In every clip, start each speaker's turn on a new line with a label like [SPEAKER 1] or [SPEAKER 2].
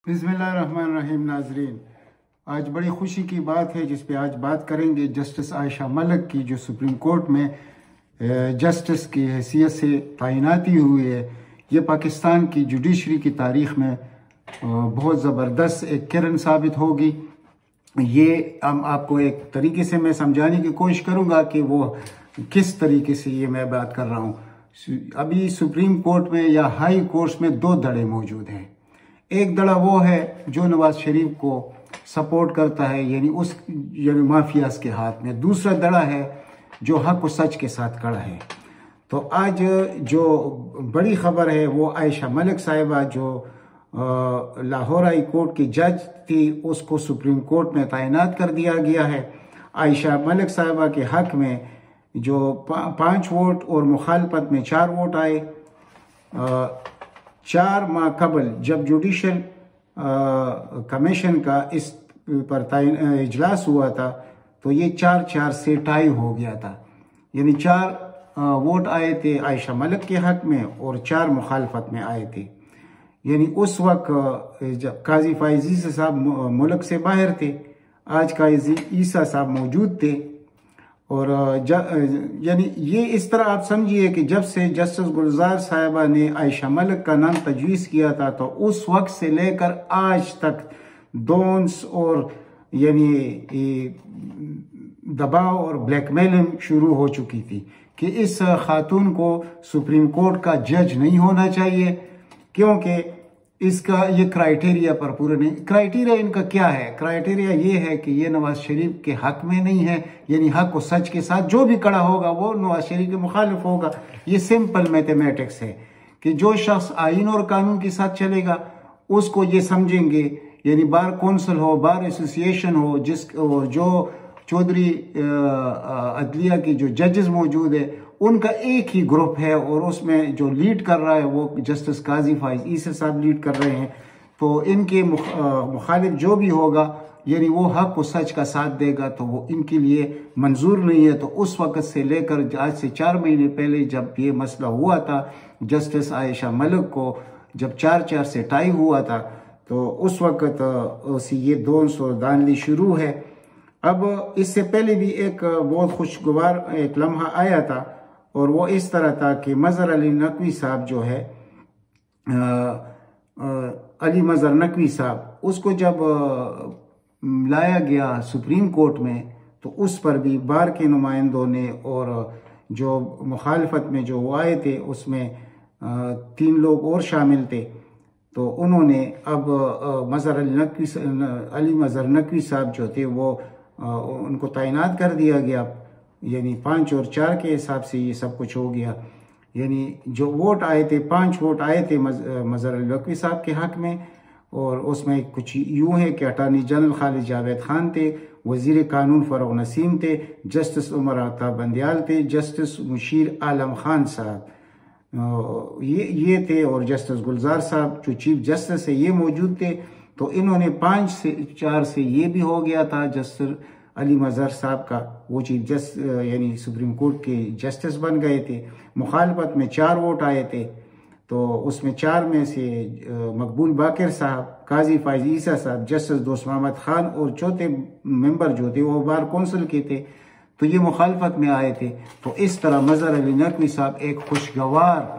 [SPEAKER 1] बिस्मिल्लाहिर्रहमानिर्रहीम। नाजरीन, आज बड़ी खुशी की बात है जिस पे आज बात करेंगे जस्टिस आयशा मलिक की, जो सुप्रीम कोर्ट में जस्टिस की हैसियत से तैनाती हुई है। ये पाकिस्तान की जुडिशरी की तारीख में बहुत ज़बरदस्त एक किरण साबित होगी। ये हम आपको एक तरीके से मैं समझाने की कोशिश करूँगा कि वो किस तरीके से ये मैं बात कर रहा हूँ। अभी सुप्रीम कोर्ट में या हाई कोर्ट में दो धड़े मौजूद हैं। एक धड़ा वो है जो नवाज शरीफ को सपोर्ट करता है, यानी माफियाज के हाथ में। दूसरा धड़ा है जो हक और सच के साथ खड़ा है। तो आज जो बड़ी खबर है वो आयशा मलिक साहिबा, जो लाहौर हाई कोर्ट की जज थी, उसको सुप्रीम कोर्ट में तैनात कर दिया गया है। आयशा मलिक साहिबा के हक में जो 5 वोट और मुखालफत में 4 वोट आए। 4 माह कबल जब जुडिशल कमीशन का इस पर इजलास हुआ था तो ये 4-4 से टाई हो गया था, यानी 4 वोट आए थे आयशा मलिक के हक में और 4 मुखालफत में आए थे। यानी उस वक्त जब काजी फाइज ईसा साहब मुल्क से बाहर थे, आज काजी ईसा साहब मौजूद थे। और यानी ये इस तरह आप समझिए कि जब से जस्टिस गुलजार साहिबा ने आयशा मलिक का नाम तजवीज़ किया था तो उस वक्त से लेकर आज तक डोंस और यानी दबाव और ब्लैकमेलिंग शुरू हो चुकी थी कि इस खातून को सुप्रीम कोर्ट का जज नहीं होना चाहिए, क्योंकि इसका ये क्राइटेरिया पर पूरा नहीं। क्राइटेरिया इनका क्या है? क्राइटेरिया ये है कि ये नवाज शरीफ के हक में नहीं है, यानी हक और सच के साथ जो भी खड़ा होगा वो नवाज शरीफ के मुखालिफ होगा। ये सिंपल मैथमेटिक्स है कि जो शख्स आइन और कानून के साथ चलेगा उसको ये समझेंगे, यानी बार कौंसिल हो, बार एसोसिएशन हो, जो चौधरी अदलिया की जो जजेस मौजूद है उनका एक ही ग्रुप है और उसमें जो लीड कर रहा है वो जस्टिस काजी फाइज ईसा साहब लीड कर रहे हैं। तो इनके मुखालिफ जो भी होगा, यानी वो हक और सच का साथ देगा, तो वो इनके लिए मंजूर नहीं है। तो उस वक्त से लेकर आज से 4 महीने पहले जब ये मसला हुआ था, जस्टिस आयशा मलिक को जब 4-4 से टाई हुआ था, तो उस वक्त ये दोंस और दानली शुरू है। अब इससे पहले भी एक बहुत खुशगवार एक लम्हा आया था और वो इस तरह था कि मजहर अली नकवी साहब जो है, अली मजहर नकवी साहब, उसको जब लाया गया सुप्रीम कोर्ट में तो उस पर भी बार के नुमाइंदों ने और जो मुखालफत में जो वो आए थे उसमें 3 लोग और शामिल थे। तो उन्होंने अब अली मजहर नकवी साहब जो थे वो उनको तैनात कर दिया गया, यानी 5 और 4 के हिसाब से ये सब कुछ हो गया। यानी जो वोट आए थे, 5 वोट आए थे मजहर अली नकवी साहब के हक में, और उसमें कुछ यूँ है कि अटार्नी जनरल खालिद जावेद खान थे, वजीर कानून फरोग नसीम थे, जस्टिस उमर आता बंदियाल थे, जस्टिस मुशीर आलम खान साहब ये थे, और जस्टिस गुलजार साहब जो चीफ जस्टिस है ये मौजूद थे। तो इन्होंने 5-4 से ये भी हो गया था जस्टिस अली मजहर साहब का, वो चीफ जस्टिस यानी सुप्रीम कोर्ट के जस्टिस बन गए थे। मुखालफत में 4 वोट आए थे, तो उसमें 4 में से मकबूल बाकर साहब, काजी फाइज ईसा साहब, जस्टिस दोस्त मोहम्मद खान और चौथे मेंबर जो थे वो बार कौंसिल के थे, तो ये मुखालफत में आए थे। तो इस तरह मजहर अली नकवी साहब एक खुशगवार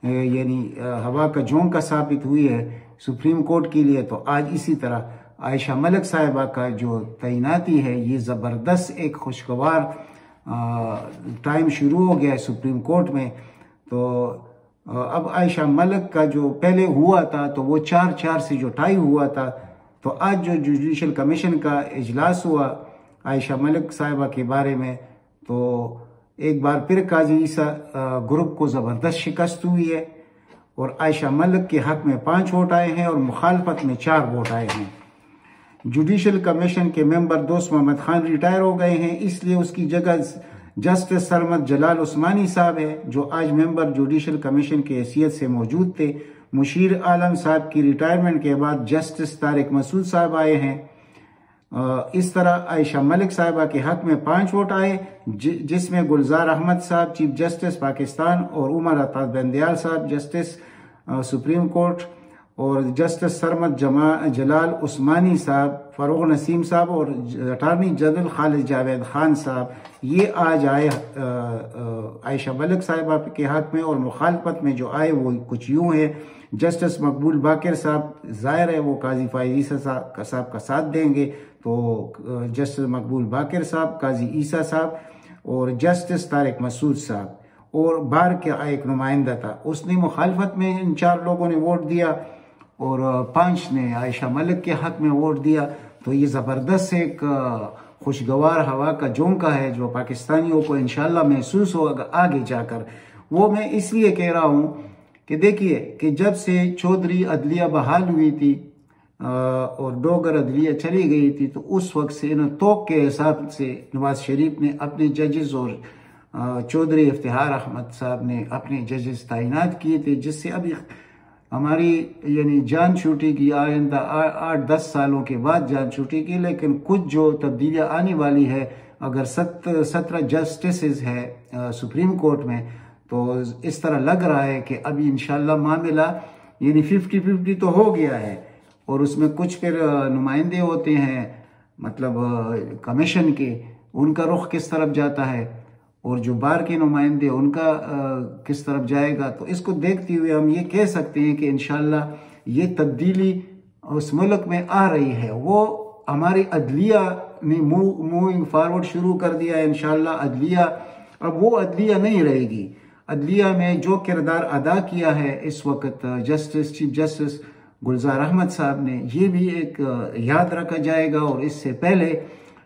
[SPEAKER 1] यानी हवा का झोंका साबित हुई है सुप्रीम कोर्ट के लिए। तो आज इसी तरह आयशा मलिक साहिबा का जो तैनाती है, ये ज़बरदस्त एक खुशगवार टाइम शुरू हो गया है सुप्रीम कोर्ट में। तो अब आयशा मलिक का जो पहले हुआ था तो वो 4-4 से जो टाई हुआ था, तो आज जो जुडिशल कमीशन का इजलास हुआ आयशा मलिक साहिबा के बारे में, तो एक बार फिर काजी ईसा ग्रुप को ज़बरदस्त शिकस्त हुई है और आयशा मलिक के हक में 5 वोट आए हैं और मुखालफत में 4 वोट आए हैं। जुडिशल कमीशन के मेंबर दोस्त मोहम्मद खान रिटायर हो गए हैं, इसलिए उसकी जगह जस्टिस सरमद जलाल उस्मानी साहब है, जो आज मेंबर जुडिशल कमीशन की हैसियत से मौजूद थे। मुशीर आलम साहब की रिटायरमेंट के बाद जस्टिस तारिक मसूद साहब आए हैं। इस तरह आयशा मलिक साहिबा के हक में 5 वोट आए, जिसमें गुलजार अहमद साहब चीफ जस्टिस पाकिस्तान और उमर अता बंदियाल साहब जस्टिस सुप्रीम कोर्ट और जस्टिस सरमद जलाल उस्मानी साहब, फ़ारूक नसीम साहब और अटारनी जनरल खालिद जावेद खान साहब, ये आज आए आयशा मलिक साहिबा के हक में, और मुखालफत में जो आए वो कुछ यूँ है। जस्टिस मकबूल बाकर साहब, ज़ाहिर है वो काजी फ़ाइज़ ईसा साहब का साथ देंगे, तो जस्टिस मकबूल बाकर साहब, काजी ईसा साहब और जस्टिस तारिक मसूद साहब, और बार का एक नुमाइंदा था, उसने मुखालफत में इन 4 लोगों ने वोट दिया और 5 ने आयशा मलिक के हक में वोट दिया। तो ये ज़बरदस्त एक खुशगवार हवा का झोंका है जो पाकिस्तानियों को इंशाल्लाह महसूस होगा आगे जाकर। वो मैं इसलिए कह रहा हूँ कि देखिए कि जब से चौधरी अदलिया बहाल हुई थी और डोगर अदलिया चली गई थी, तो उस वक्त से इन तोक के हिसाब से नवाज शरीफ ने अपने जजेस और चौधरी इफ्तिखार अहमद साहब ने अपने जजेस तैनात किए थे, जिससे अभी हमारी यानी जान छूटेगी। आइंदा 8-10 सालों के बाद जान छूटेगी, लेकिन कुछ जो तब्दीलियाँ आने वाली है, अगर 17 जस्टिस है सुप्रीम कोर्ट में, तो इस तरह लग रहा है कि अभी इंशाल्लाह मामला यानी 50-50 तो हो गया है, और उसमें कुछ फिर नुमाइंदे होते हैं मतलब कमीशन के, उनका रुख किस तरफ जाता है, और जो बार के नुमाइंदे उनका किस तरफ जाएगा। तो इसको देखते हुए हम ये कह सकते हैं कि इंशाल्लाह ये तब्दीली उस मुल्क में आ रही है। वो हमारी अदलिया ने मूविंग फॉरवर्ड शुरू कर दिया है। इंशाल्लाह अदलिया अब वो अदलिया नहीं रहेगी। अदलिया में जो किरदार अदा किया है इस वक्त चीफ जस्टिस गुलजार अहमद साहब ने, ये भी एक याद रखा जाएगा। और इससे पहले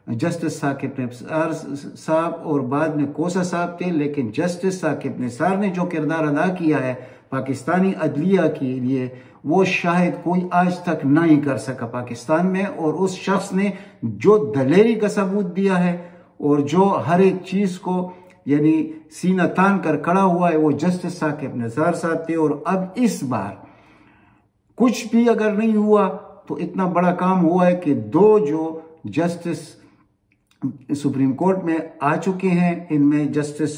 [SPEAKER 1] जस्टिस साकिब निसार साहब और बाद में कोसा साहब थे, लेकिन जस्टिस साकिब निसार ने जो किरदार अदा किया है पाकिस्तानी अदलिया के लिए, वो शायद कोई आज तक नहीं कर सका पाकिस्तान में। और उस शख्स ने जो दलेरी का सबूत दिया है और जो हर एक चीज को यानी सीना तान कर खड़ा हुआ है, वो जस्टिस साकिब निसार साहब थे। और अब इस बार कुछ भी अगर नहीं हुआ तो इतना बड़ा काम हुआ है कि 2 जो जस्टिस सुप्रीम कोर्ट में आ चुके हैं, इनमें जस्टिस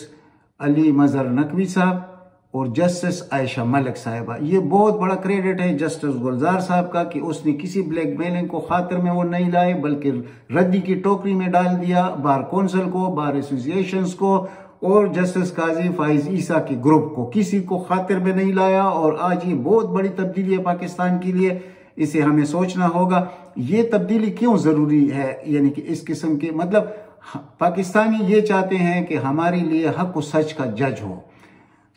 [SPEAKER 1] अली मजहर नकवी साहब और जस्टिस आयशा मलिक साहिबा। ये बहुत बड़ा क्रेडिट है जस्टिस गुलजार साहब का कि उसने किसी ब्लैकमेलिंग को खातिर में वो नहीं लाए, बल्कि रद्दी की टोकरी में डाल दिया बार कौंसिल को, बार एसोसिएशंस को और जस्टिस काजी फ़ाइज़ ईसा के ग्रुप को, किसी को खातिर में नहीं लाया। और आज ये बहुत बड़ी तब्दीली है पाकिस्तान के लिए, इसे हमें सोचना होगा ये तब्दीली क्यों जरूरी है। यानी कि इस किस्म के मतलब पाकिस्तानी ये चाहते हैं कि हमारे लिए हक व सच का जज हो।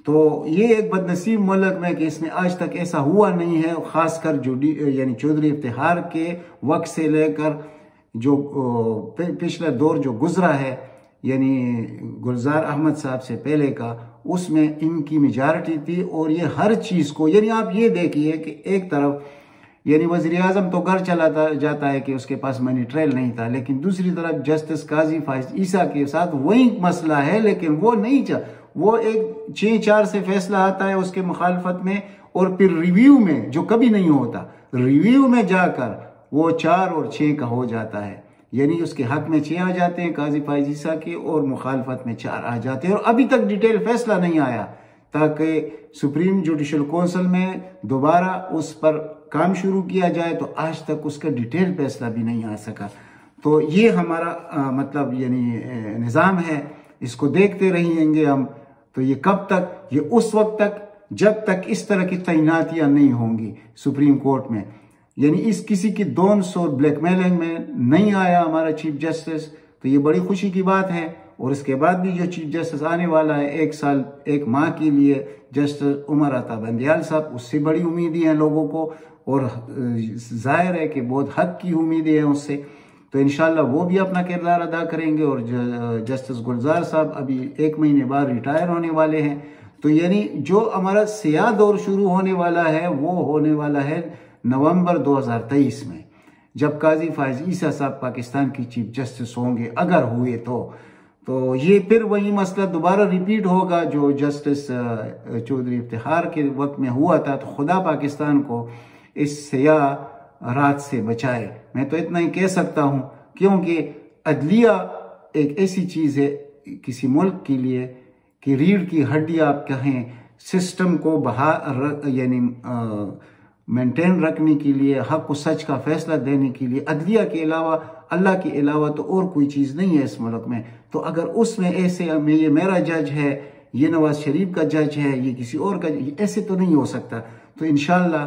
[SPEAKER 1] तो ये एक बदनसीब मुल्क में कि इसमें आज तक ऐसा हुआ नहीं है, खासकर जो यानी चौधरी इफ्तिखार के वक्त से लेकर जो पिछला दौर जो गुजरा है, यानी गुलजार अहमद साहब से पहले का, उसमें इनकी मेजॉरिटी थी। और ये हर चीज को यानी आप ये देखिए कि एक तरफ यानी वजीर आजम तो घर चलाता जाता है कि उसके पास मनी ट्रेल नहीं था, लेकिन दूसरी तरफ जस्टिस काजी फ़ाइज़ ईसा के साथ वही मसला है, लेकिन वो नहीं वो एक 6-4 से फैसला आता है उसके मुखालफत में, और फिर रिव्यू में जो कभी नहीं होता, रिव्यू में जाकर वो 4 और 6 का हो जाता है। यानी उसके हक में 6 आ जाते हैं काजी फ़ाइज़ ईसा के, और मुखालफत में 4 आ जाते हैं। और अभी तक डिटेल फैसला नहीं आया ताकि सुप्रीम जुडिशल काउंसिल में दोबारा उस पर काम शुरू किया जाए, तो आज तक उसका डिटेल फैसला भी नहीं आ सका। तो ये हमारा मतलब यानी निज़ाम है, इसको देखते रहेंगे हम। तो ये कब तक, ये उस वक्त तक जब तक इस तरह की तैनातियां नहीं होंगी सुप्रीम कोर्ट में। यानी इस किसी की 200 ब्लैकमेलिंग में नहीं आया हमारा चीफ जस्टिस, तो ये बड़ी खुशी की बात है। और इसके बाद भी जो चीफ जस्टिस आने वाला है 1 साल 1 माह के लिए, जस्टिस उमर अता बंदियाल साहब, उससे बड़ी उम्मीदें हैं लोगों को, और जाहिर है कि बहुत हक की उम्मीदें हैं उससे। तो इंशाल्लाह वो भी अपना किरदार अदा करेंगे। और जस्टिस गुलजार साहब अभी 1 महीने बाद रिटायर होने वाले हैं। तो यानी जो हमारा सियाह दौर शुरू होने वाला है वो होने वाला है नवंबर 2023 में, जब काजी फ़ाइज़ ईसा साहब पाकिस्तान की चीफ जस्टिस होंगे, अगर हुए तो ये फिर वही मसला दोबारा रिपीट होगा जो जस्टिस चौधरी इफ्तिखार के वक्त में हुआ था। तो खुदा पाकिस्तान को इस सियाह रात से बचाए, मैं तो इतना ही कह सकता हूं, क्योंकि अदलिया एक ऐसी चीज है किसी मुल्क के लिए कि रीढ़ की हड्डी आप कहें, सिस्टम को यानी मेंटेन रखने के लिए, हक को सच का फैसला देने के लिए अदलिया के अलावा, अल्लाह के अलावा तो और कोई चीज़ नहीं है इस मुल्क में। तो अगर उसमें ऐसे ये मेरा जज है, ये नवाज शरीफ का जज है, ये किसी और का, ऐसे तो नहीं हो सकता। तो इंशाअल्लाह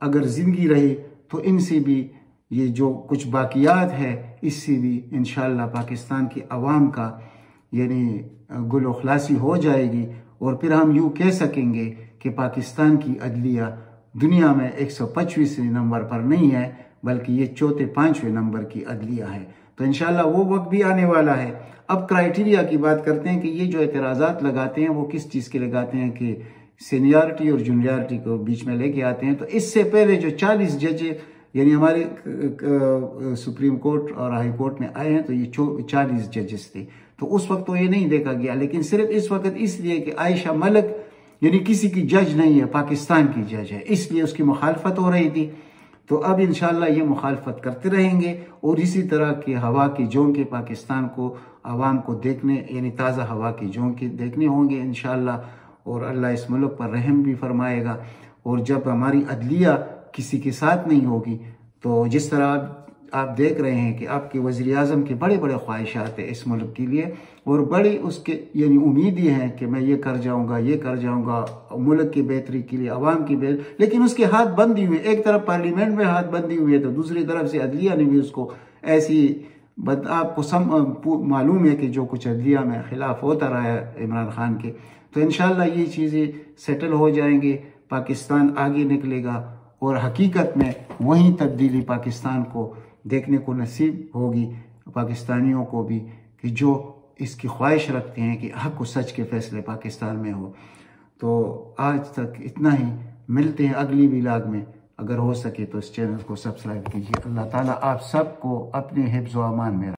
[SPEAKER 1] अगर ज़िंदगी रही तो इनसे भी ये जो कुछ बाकियात है इससे भी इंशाअल्लाह पाकिस्तान की आवाम का यानी गुल खलासी हो जाएगी। और फिर हम यूँ कह सकेंगे कि पाकिस्तान की अदलिया दुनिया में 125वें नंबर पर नहीं है, बल्कि ये 4-5वें नंबर की अदलिया है। तो इंशाअल्लाह वो वक्त भी आने वाला है। अब क्राइटेरिया की बात करते हैं कि ये जो एतराज़ात लगाते हैं वो किस चीज़ के लगाते हैं कि सीनियरिटी और जूनियरिटी को बीच में लेके आते हैं। तो इससे पहले जो 40 जज यानी हमारे सुप्रीम कोर्ट और हाई कोर्ट में आए हैं तो ये 40 जजेस थे। तो उस वक्त तो ये नहीं देखा गया, लेकिन सिर्फ इस वक्त इसलिए कि आयशा मलिक यानी किसी की जज नहीं है, पाकिस्तान की जज है, इसलिए उसकी मुखालफत हो रही थी। तो अब इंशाअल्लाह ये मुखालफत करते रहेंगे और इसी तरह के हवा के झोंके पाकिस्तान को, आवाम को देखने यानी ताज़ा हवा के झोंके देखने होंगे इंशाअल्लाह। और अल्लाह इस मुल्क पर रहम भी फरमाएगा। और जब हमारी अदलिया किसी के साथ नहीं होगी तो जिस तरह आप देख रहे हैं कि आपके वज़ीर आज़म के बड़े बड़े ख्वाहिशात हैं इस मुल्क के लिए और बड़ी उसके यानी उम्मीद ये है कि मैं ये कर जाऊंगा, ये कर जाऊंगा मुल्क की बेहतरी के लिए, आवाम की बेहतरी, लेकिन उसके हाथ बंदी हुए। एक तरफ पार्लियामेंट में हाथ बंदी हुई है तो दूसरी तरफ से अदलिया ने भी उसको ऐसी आपको मालूम है कि जो कुछ अदलिया में खिलाफ होता रहा है इमरान खान के। तो इंशाअल्लाह ये चीज़ें सेटल हो जाएंगे, पाकिस्तान आगे निकलेगा और हकीकत में वही तब्दीली पाकिस्तान को देखने को नसीब होगी, पाकिस्तानियों को भी, कि जो इसकी ख्वाहिश रखते हैं कि हक व सच के फैसले पाकिस्तान में हो। तो आज तक इतना ही, मिलते हैं अगली व्लॉग में। अगर हो सके तो इस चैनल को सब्सक्राइब कीजिए। अल्लाह ताला आप सबको अपने हिफ्ज़ व अमान में